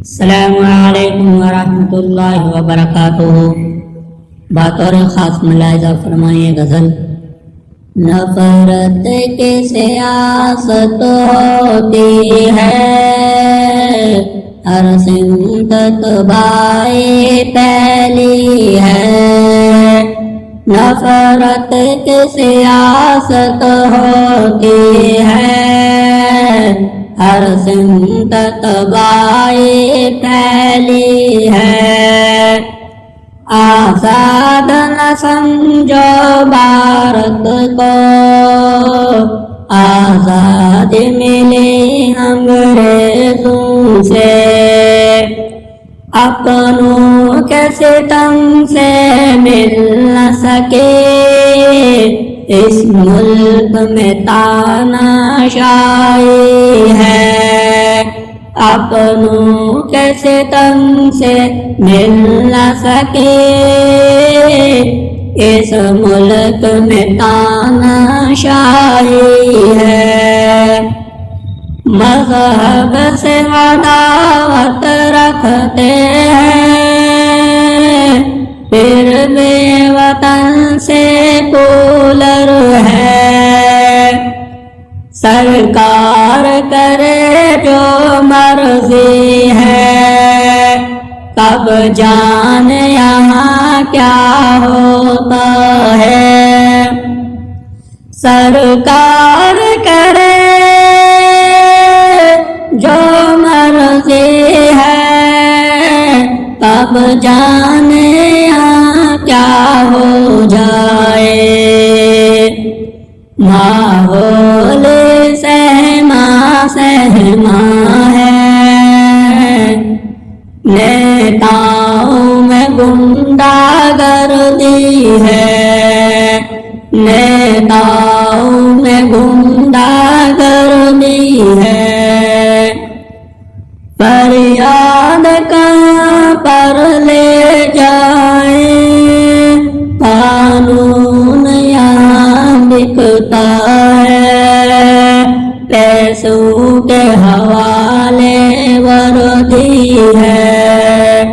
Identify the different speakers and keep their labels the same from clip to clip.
Speaker 1: السلام علیکم ورحمۃ اللہ وبرکاتہ۔ بطور خاص ملاحظہ فرمائیے غزل۔ نفرت کی سیاست ہوتی ہے، ہر سمت تباہی پھیلی ہے۔ نفرت کی سیاست ہوتی ہے، ہر سمت تباہی پھیلی ہے۔ آزاد نہ سمجھو بھارت کو، آزادی ملی انگریزوں سے۔ اپنوں کے ستم سے مل نہ سکے، اس ملک میں تاناشائی ہے۔ اپنوں کے ستم سے مل نہ سکے، اس ملک میں تاناشائی ہے۔ مذہب سے عداوت رکھتے ہیں، پھر بھی وطن سے کولر ہے۔ سرکار کرے جو مرضی ہے، کب جانے یہاں کیا ہوتا ہے۔ سرکار کرے جو مرضی ہے، کب جانے یہاں کیا ہو جائے۔ ماحول سہما سہما ہے، نیتاؤں میں گنڈا گردی ہے۔ نیتاؤں میں گنڈا گردی ہے۔ فریاد کہاں پر لے جائیں، قانون یہاں بکتا ہے۔ پیسوں کے حوالے وردی ہے،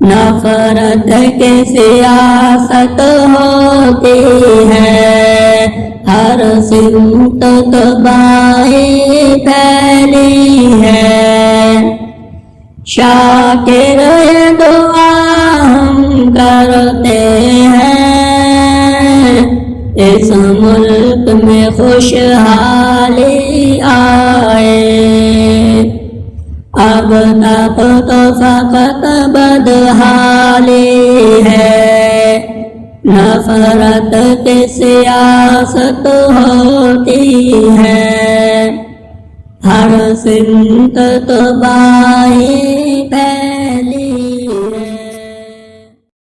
Speaker 1: نفرت کی سیاست ہوتی ہے، ہر سمت تباہی پھیلی ہے۔ شاکر دعا ہم کرتے ہیں، اس ملک میں خوشحالی آئے۔ اب تک تو فقط بدحالی ہے، نفرت کی سیاست ہوتی ہے، ہر سمت تباہی پھیلی